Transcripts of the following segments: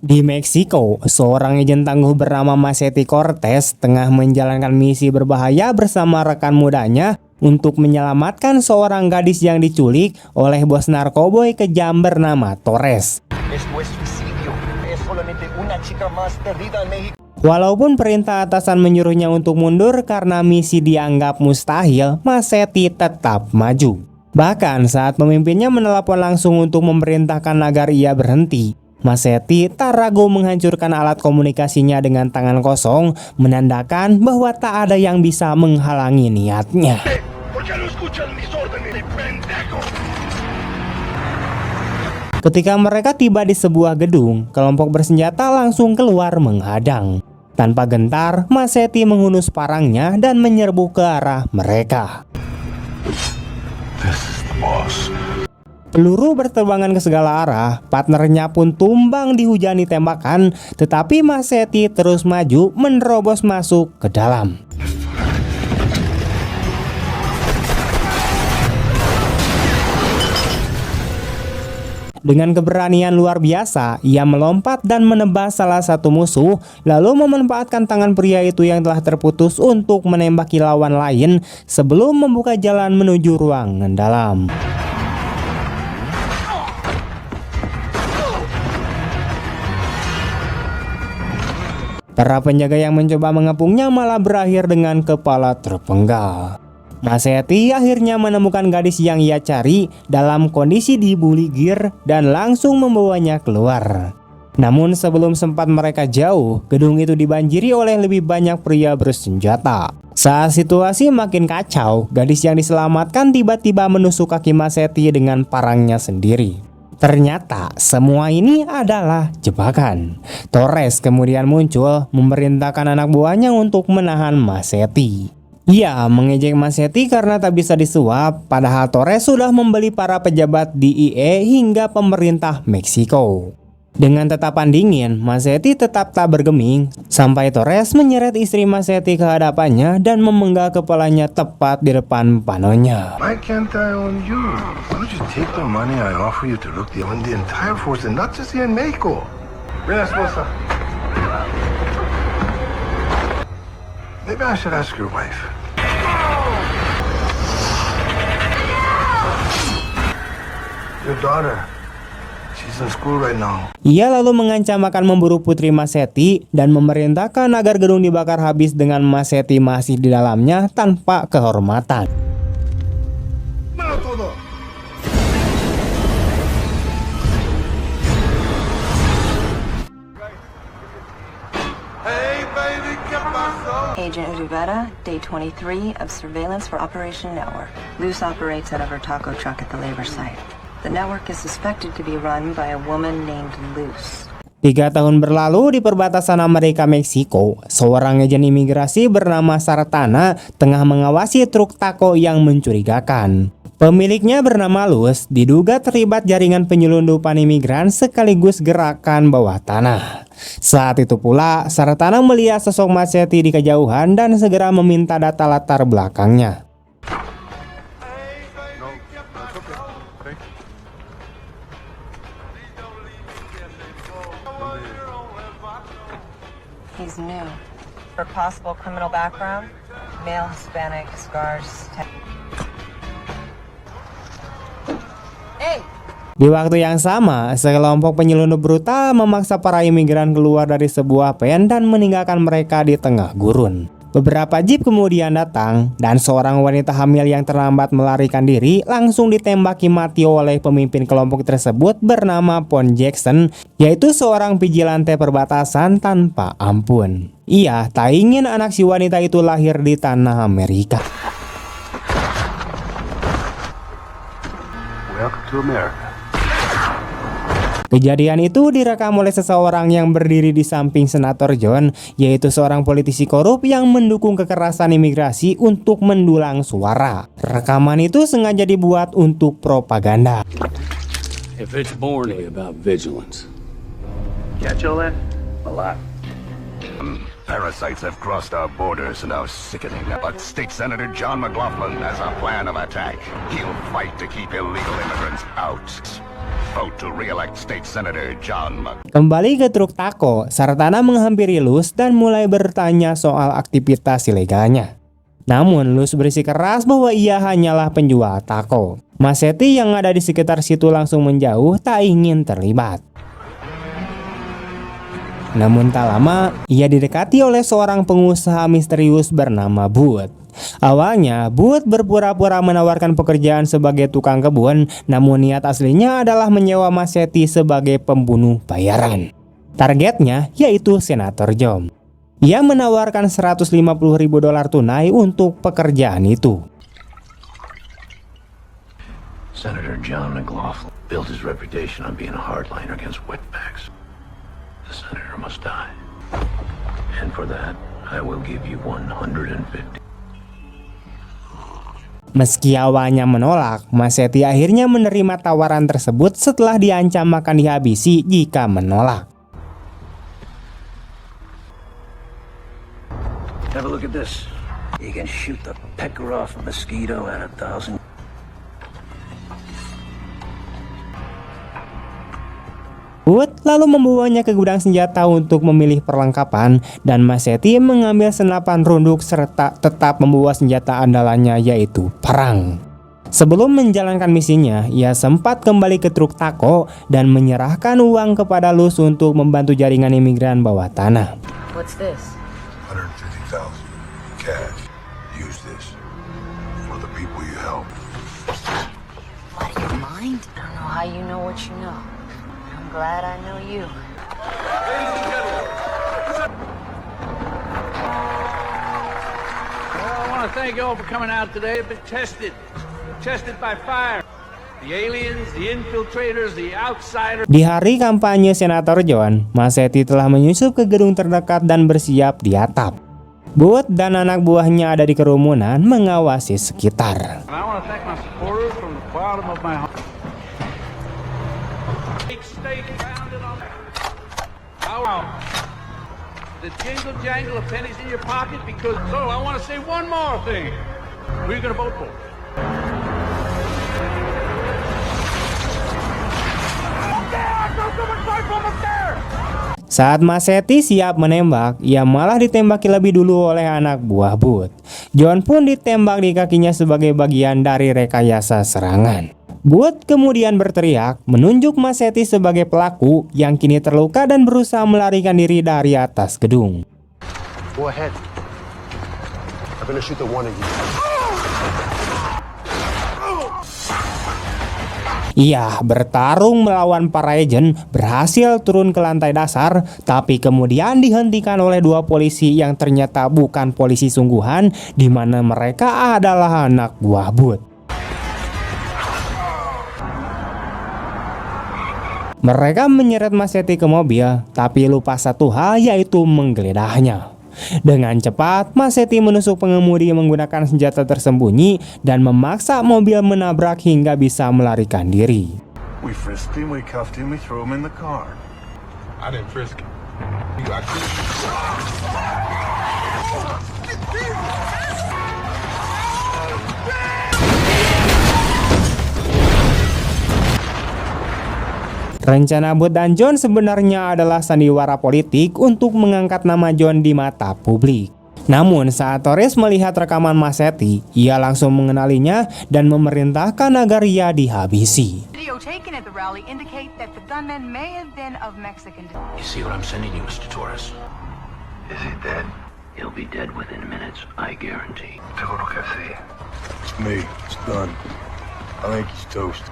Di Meksiko, seorang agen tangguh bernama Machetti Cortez tengah menjalankan misi berbahaya bersama rekan mudanya untuk menyelamatkan seorang gadis yang diculik oleh bos narkoboy kejam bernama Torres. Walaupun perintah atasan menyuruhnya untuk mundur karena misi dianggap mustahil, Machetti tetap maju. Bahkan saat pemimpinnya menelepon langsung untuk memerintahkan agar ia berhenti, Machetti tak ragu menghancurkan alat komunikasinya dengan tangan kosong, menandakan bahwa tak ada yang bisa menghalangi niatnya. Ketika mereka tiba di sebuah gedung, kelompok bersenjata langsung keluar menghadang. Tanpa gentar, Machetti menghunus parangnya dan menyerbu ke arah mereka. Peluru berterbangan ke segala arah, partnernya pun tumbang dihujani tembakan, tetapi Machetti terus maju menerobos masuk ke dalam. Dengan keberanian luar biasa, ia melompat dan menebas salah satu musuh, lalu memanfaatkan tangan pria itu yang telah terputus untuk menembaki lawan lain sebelum membuka jalan menuju ruangan dalam. Para penjaga yang mencoba mengepungnya malah berakhir dengan kepala terpenggal. Machetti akhirnya menemukan gadis yang ia cari dalam kondisi dibuli gear dan langsung membawanya keluar. Namun sebelum sempat mereka jauh, gedung itu dibanjiri oleh lebih banyak pria bersenjata. Saat situasi makin kacau, gadis yang diselamatkan tiba-tiba menusuk kaki Machetti dengan parangnya sendiri. Ternyata semua ini adalah jebakan. Torres kemudian muncul memerintahkan anak buahnya untuk menahan Machetti. Ia mengejek Machetti karena tak bisa disuap, padahal Torres sudah membeli para pejabat DEA hingga pemerintah Meksiko. Dengan tatapan dingin, Machetti tetap tak bergeming, sampai Torres menyeret istri Machetti ke hadapannya dan memenggal kepalanya tepat di depan panonya. Why can't I own you? Why don't you take the money I offer you to look the entire force and not just here in Mexico? Maybe I should ask your wife. Your daughter. She's in school right now. Ia lalu mengancam akan memburu putri Machetti dan memerintahkan agar gedung dibakar habis dengan Machetti masih di dalamnya tanpa kehormatan. Agent Rivera, day 23 of surveillance for Operation Network. Luz operates out of her taco truck at the labor site. The network is suspected to be run by a woman named Luz. 3 tahun berlalu di perbatasan Amerika-Meksiko, seorang agen imigrasi bernama Sartana tengah mengawasi truk taco yang mencurigakan. Pemiliknya bernama Luz diduga terlibat jaringan penyelundupan imigran sekaligus gerakan bawah tanah. Saat itu pula, Sartana melihat sosok Machetti di kejauhan dan segera meminta data latar belakangnya. He's new. For possible criminal background, male, Hispanic, scars. Di waktu yang sama, sekelompok penyelundup brutal memaksa para imigran keluar dari sebuah van dan meninggalkan mereka di tengah gurun. Beberapa jeep kemudian datang, dan seorang wanita hamil yang terlambat melarikan diri langsung ditembaki mati oleh pemimpin kelompok tersebut bernama Pon Jackson, yaitu seorang vigilante perbatasan tanpa ampun. Ia tak ingin anak si wanita itu lahir di tanah Amerika. Welcome to America. Kejadian itu direkam oleh seseorang yang berdiri di samping Senator John, yaitu seorang politisi korup yang mendukung kekerasan imigrasi untuk mendulang suara. Rekaman itu sengaja dibuat untuk propaganda. If it's morning about vigilance. Catch all that? A lot. Parasites have crossed our borders and are sickening. But State Senator John McLaughlin has a plan of attack. He'll fight to keep illegal immigrants out. vote to re-elect State Senator John McCain. Kembali ke truk Taco, Sartana menghampiri Luz dan mulai bertanya soal aktivitas ilegalnya. Namun Luz bersikeras bahwa ia hanyalah penjual taco. Masetti yang ada di sekitar situ langsung menjauh, tak ingin terlibat. Namun tak lama, ia didekati oleh seorang pengusaha misterius bernama Bud. Awalnya, Bud berpura-pura menawarkan pekerjaan sebagai tukang kebun, namun niat aslinya adalah menyewa Masetti sebagai pembunuh bayaran. Targetnya yaitu Senator John. Ia menawarkan $150.000 tunai untuk pekerjaan itu. Senator John McLaughlin built his reputation on being a hardliner against wetbacks. The senator must die. And for that, I will give you 150. Meski awalnya menolak, Masetti akhirnya menerima tawaran tersebut setelah diancam akan dihabisi jika menolak. Have a look at this. You can shoot the pecker off a mosquito at 1,000. Wood lalu membawanya ke gudang senjata untuk memilih perlengkapan, dan Masetti mengambil senapan runduk serta tetap membawa senjata andalannya yaitu parang. Sebelum menjalankan misinya, ia sempat kembali ke truk Taco dan menyerahkan uang kepada Luz untuk membantu jaringan imigran bawah tanah. What's this? 150,000 cash. Use this for the people you help. Out of your mind? I don't know how you know what you know. I'm glad I know you. Well, I want to thank you all for coming out today. I've been tested by fire. The aliens, the infiltrators, the outsiders. Di hari kampanye Senator John, Masetti telah menyusup ke gedung terdekat dan bersiap di atap. Bud dan anak buahnya ada di kerumunan mengawasi sekitar. And I want to thank my supporters from the bottom of my heart. Stay grounded on our the jingle jangle of pennies in your pocket because so I want to say one more thing. Who are you going to vote for? Saat Masetti siap menembak, ia malah ditembaki lebih dulu oleh anak buah Bud. John pun ditembak di kakinya sebagai bagian dari rekayasa serangan. Bud kemudian berteriak, menunjuk Masetti sebagai pelaku yang kini terluka dan berusaha melarikan diri dari atas gedung. Go ahead. I'm gonna shoot the one of you. Ia bertarung melawan para agen, berhasil turun ke lantai dasar, tapi kemudian dihentikan oleh dua polisi yang ternyata bukan polisi sungguhan, di mana mereka adalah anak buah Bud. Mereka menyeret Masetti ke mobil, tapi lupa satu hal, yaitu menggeledahnya. Dengan cepat, Masetti menusuk pengemudi menggunakan senjata tersembunyi dan memaksa mobil menabrak hingga bisa melarikan diri. We frisked him, we cuffed him, we threw him in the car. I didn't frisk him. You actually... Rencana Bud dan John sebenarnya adalah sandiwara politik untuk mengangkat nama John di mata publik. Namun saat Torres melihat rekaman Masetti, ia langsung mengenalinya dan memerintahkan agar ia dihabisi. Video taken at the rally indicate that the gunman may have been of Mexican descent. You see what I'm sending you, Mr. Torres? Is he dead? He'll be dead within minutes, I guarantee. Seguro que sí. It's me. It's done. I think he's toast.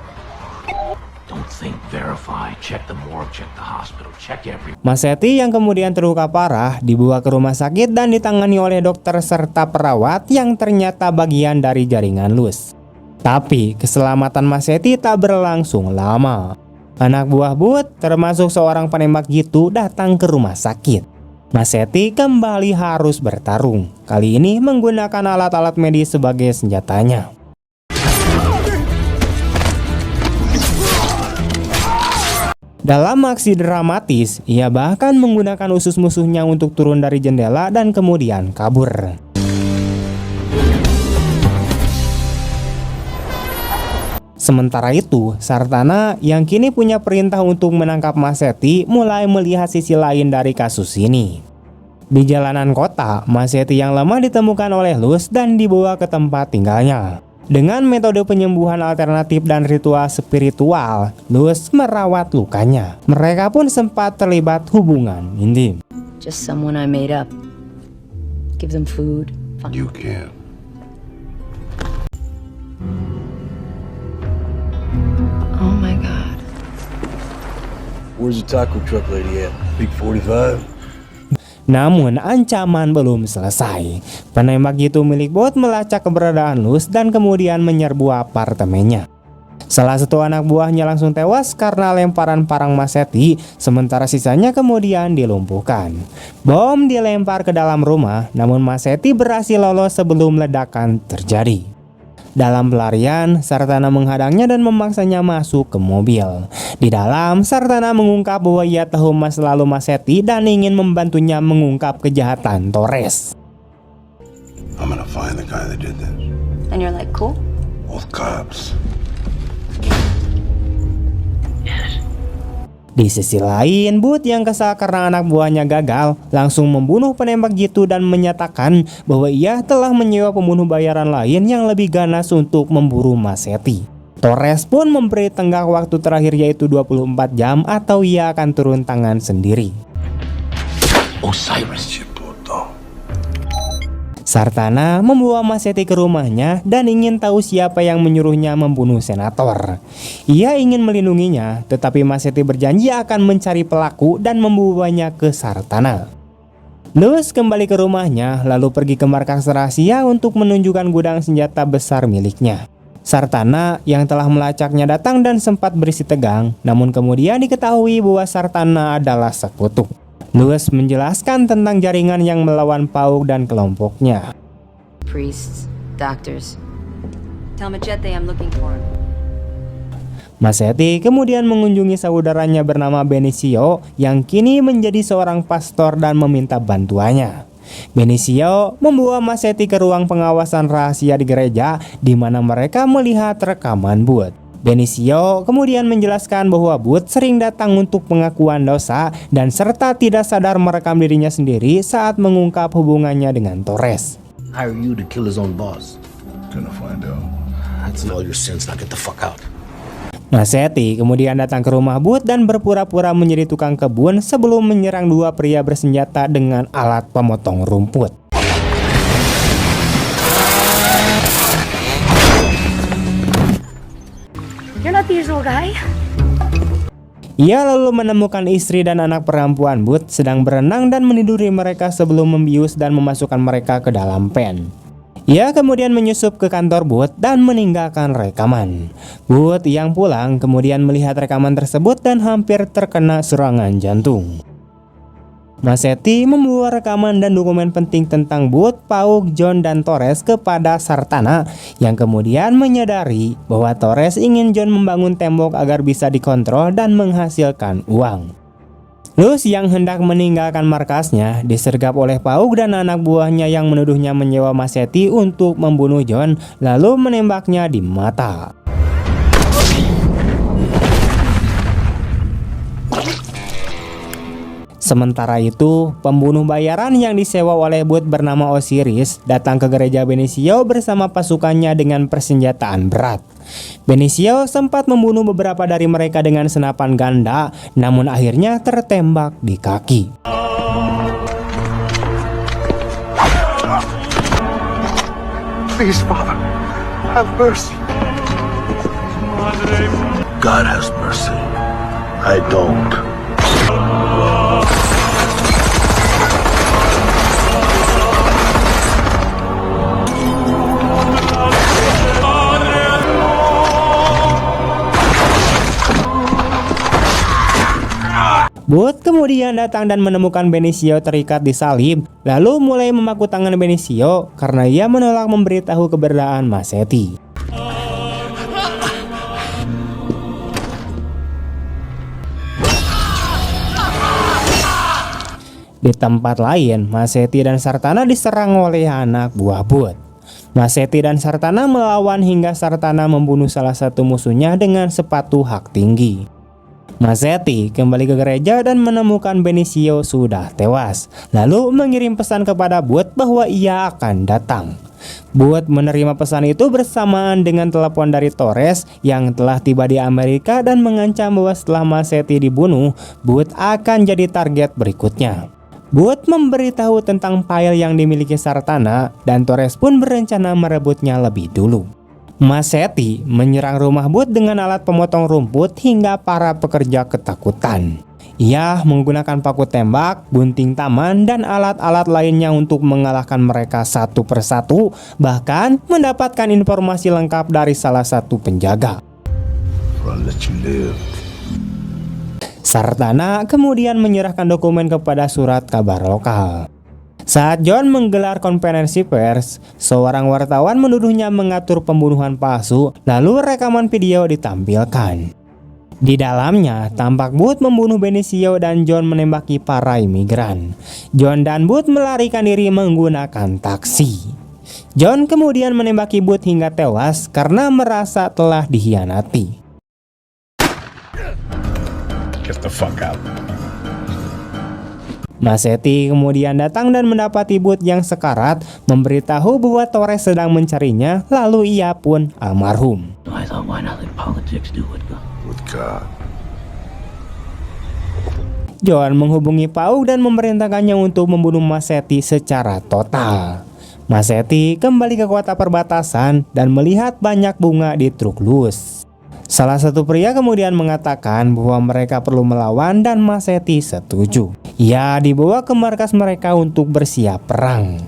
Don't think, verify, check the morgue, check the hospital, check every... Masetti yang kemudian terluka parah dibawa ke rumah sakit dan ditangani oleh dokter serta perawat yang ternyata bagian dari jaringan Luz. Tapi keselamatan Masetti tak berlangsung lama. Anak buah Bud, termasuk seorang penembak jitu, datang ke rumah sakit. Masetti kembali harus bertarung, kali ini menggunakan alat-alat medis sebagai senjatanya. Dalam aksi dramatis, ia bahkan menggunakan usus musuhnya untuk turun dari jendela dan kemudian kabur. Sementara itu, Sartana yang kini punya perintah untuk menangkap Masetti mulai melihat sisi lain dari kasus ini. Di jalanan kota, Masetti yang lemah ditemukan oleh Luz dan dibawa ke tempat tinggalnya. Dengan metode penyembuhan alternatif dan ritual spiritual, Luz merawat lukanya. Mereka pun sempat terlibat hubungan intim. Just someone I made up. Give them food. You can't. Oh my God. Where's the taco truck lady at? Big 45? Namun ancaman belum selesai. Penembak jitu milik bot melacak keberadaan Luz dan kemudian menyerbu apartemennya. Salah satu anak buahnya langsung tewas karena lemparan parang Masetti, sementara sisanya kemudian dilumpuhkan. Bom dilempar ke dalam rumah, namun Masetti berhasil lolos sebelum ledakan terjadi. Dalam pelarian, Sartana menghadangnya dan memaksanya masuk ke mobil. Di dalam, Sartana mengungkap bahwa ia tahu masa lalu Masetti dan ingin membantunya mengungkap kejahatan Torres. I'm gonna find the guy that did this. And you're like, cool? Both cops. Di sisi lain, Booth yang kesal karena anak buahnya gagal langsung membunuh penembak jitu dan menyatakan bahwa ia telah menyewa pembunuh bayaran lain yang lebih ganas untuk memburu Masetti. Torres pun memberi tenggat waktu terakhir yaitu 24 jam atau ia akan turun tangan sendiri. Osiris. Chiputo. Sartana membawa Masetti ke rumahnya dan ingin tahu siapa yang menyuruhnya membunuh senator. Ia ingin melindunginya, tetapi Masetti berjanji akan mencari pelaku dan membawanya ke Sartana. Luz kembali ke rumahnya lalu pergi ke markas rahasia untuk menunjukkan gudang senjata besar miliknya. Sartana yang telah melacaknya datang dan sempat berisi tegang, namun kemudian diketahui bahwa Sartana adalah sekutu. Luz menjelaskan tentang jaringan yang melawan Pauk dan kelompoknya. Priests, doctors. Tell Machete I'm looking for him. Masetti kemudian mengunjungi saudaranya bernama Benicio yang kini menjadi seorang pastor dan meminta bantuannya. Benicio membawa Masetti ke ruang pengawasan rahasia di gereja di mana mereka melihat rekaman Booth. Benicio kemudian menjelaskan bahwa Booth sering datang untuk pengakuan dosa dan serta tidak sadar merekam dirinya sendiri saat mengungkap hubungannya dengan Torres. Hire you to kill his own boss. Gonna find out. That's all your sins. Now get the fuck out. Masetti kemudian datang ke rumah Booth dan berpura-pura menjadi tukang kebun sebelum menyerang dua pria bersenjata dengan alat pemotong rumput. You're not the usual guy. Ia lalu menemukan istri dan anak perempuan Booth sedang berenang dan meniduri mereka sebelum membius dan memasukkan mereka ke dalam pen. Ia kemudian menyusup ke kantor Booth dan meninggalkan rekaman. Booth yang pulang kemudian melihat rekaman tersebut dan hampir terkena serangan jantung. Masetti membawa rekaman dan dokumen penting tentang Booth, Pauk, John, dan Torres kepada Sartana yang kemudian menyadari bahwa Torres ingin John membangun tembok agar bisa dikontrol dan menghasilkan uang. Luz yang hendak meninggalkan markasnya disergap oleh Pauk dan anak buahnya yang menuduhnya menyewa Masetti untuk membunuh John lalu menembaknya di mata. Sementara itu, pembunuh bayaran yang disewa oleh Booth bernama Osiris datang ke gereja Benicio bersama pasukannya dengan persenjataan berat. Benicio sempat membunuh beberapa dari mereka dengan senapan ganda, namun akhirnya tertembak di kaki. Please, Father, have mercy. God has mercy. I don't. Booth kemudian datang dan menemukan Benicio terikat di salib, lalu mulai memaku tangan Benicio karena ia menolak memberitahu keberadaan Masetti. Di tempat lain, Masetti dan Sartana diserang oleh anak buah Booth. Masetti dan Sartana melawan hingga Sartana membunuh salah satu musuhnya dengan sepatu hak tinggi. Masetti kembali ke gereja dan menemukan Benicio sudah tewas, lalu mengirim pesan kepada Booth bahwa ia akan datang. Booth menerima pesan itu bersamaan dengan telepon dari Torres yang telah tiba di Amerika dan mengancam bahwa setelah Masetti dibunuh, Booth akan jadi target berikutnya. Booth memberitahu tentang file yang dimiliki Sartana dan Torres pun berencana merebutnya lebih dulu. Masetti menyerang rumah Booth dengan alat pemotong rumput hingga para pekerja ketakutan. Ia menggunakan paku tembak, gunting taman, dan alat-alat lainnya untuk mengalahkan mereka satu persatu, bahkan mendapatkan informasi lengkap dari salah satu penjaga. I'll let you live. Sartana kemudian menyerahkan dokumen kepada surat kabar lokal. Saat John menggelar konferensi pers, seorang wartawan menuduhnya mengatur pembunuhan palsu, lalu rekaman video ditampilkan. Di dalamnya, tampak Booth membunuh Benicio dan John menembaki para imigran. John dan Booth melarikan diri menggunakan taksi. John kemudian menembaki Booth hingga tewas karena merasa telah dikhianati. Get the fuck out. Masetti kemudian datang dan mendapati Booth yang sekarat, memberitahu bahwa Torres sedang mencarinya, lalu ia pun almarhum. I thought, why not let politics do it? With God. John menghubungi Paug dan memerintahkannya untuk membunuh Masetti secara total. Masetti kembali ke kota perbatasan dan melihat banyak bunga di truk Luz. Salah satu pria kemudian mengatakan bahwa mereka perlu melawan dan Masetti setuju. Ia dibawa ke markas mereka untuk bersiap perang.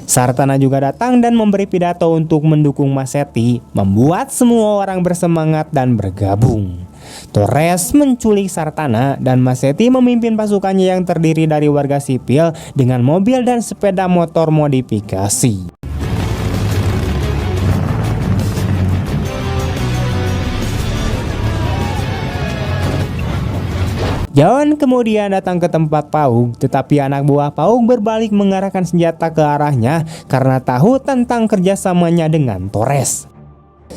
Sartana juga datang dan memberi pidato untuk mendukung Masetti, membuat semua orang bersemangat dan bergabung. Torres menculik Sartana dan Masetti memimpin pasukannya yang terdiri dari warga sipil dengan mobil dan sepeda motor modifikasi. John kemudian datang ke tempat Paug, tetapi anak buah Paug berbalik mengarahkan senjata ke arahnya karena tahu tentang kerjasamanya dengan Torres.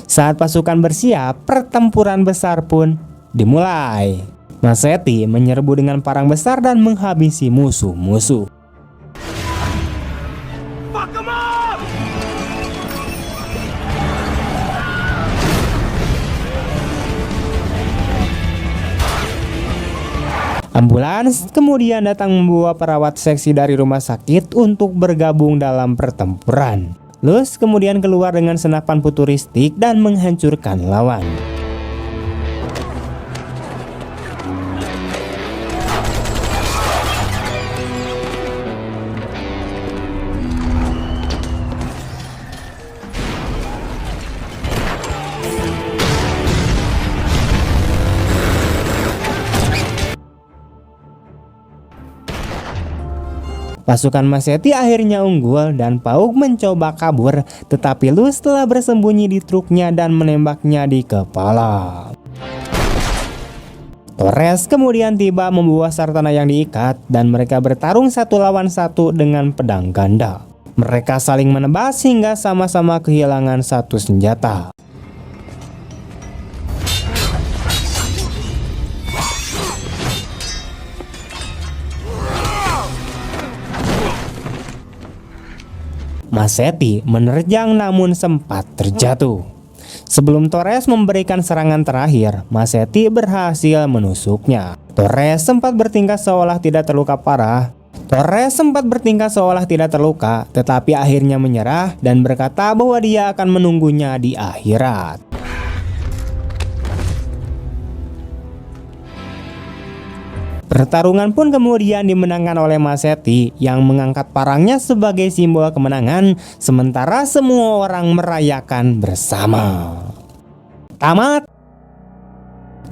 Saat pasukan bersiap, pertempuran besar pun dimulai. Masetti menyerbu dengan parang besar dan menghabisi musuh-musuh. Ambulans kemudian datang membawa perawat seksi dari rumah sakit untuk bergabung dalam pertempuran. Luz kemudian keluar dengan senapan futuristik dan menghancurkan lawan. Pasukan Masetti akhirnya unggul dan Paug mencoba kabur, tetapi Luz telah bersembunyi di truknya dan menembaknya di kepala. Torres kemudian tiba membawa Sartana yang diikat dan mereka bertarung satu lawan satu dengan pedang ganda. Mereka saling menebas hingga sama-sama kehilangan satu senjata. Masetti menerjang namun sempat terjatuh. Sebelum Torres memberikan serangan terakhir, Masetti berhasil menusuknya. Torres sempat bertingkah seolah tidak terluka, tetapi akhirnya menyerah dan berkata bahwa dia akan menunggunya di akhirat. Pertarungan pun kemudian dimenangkan oleh Masetti yang mengangkat parangnya sebagai simbol kemenangan, sementara semua orang merayakan bersama. Tamat.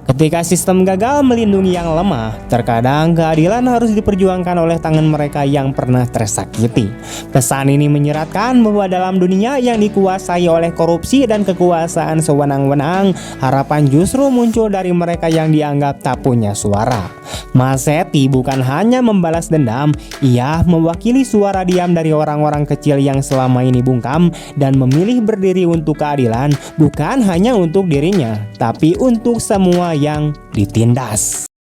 Ketika sistem gagal melindungi yang lemah, terkadang keadilan harus diperjuangkan oleh tangan mereka yang pernah tersakiti. Pesan ini menyeratkan bahwa dalam dunia yang dikuasai oleh korupsi dan kekuasaan sewenang-wenang, harapan justru muncul dari mereka yang dianggap tak punya suara. Masetti bukan hanya membalas dendam, ia mewakili suara diam dari orang-orang kecil yang selama ini bungkam dan memilih berdiri untuk keadilan, bukan hanya untuk dirinya, tapi untuk semua yang ditindas.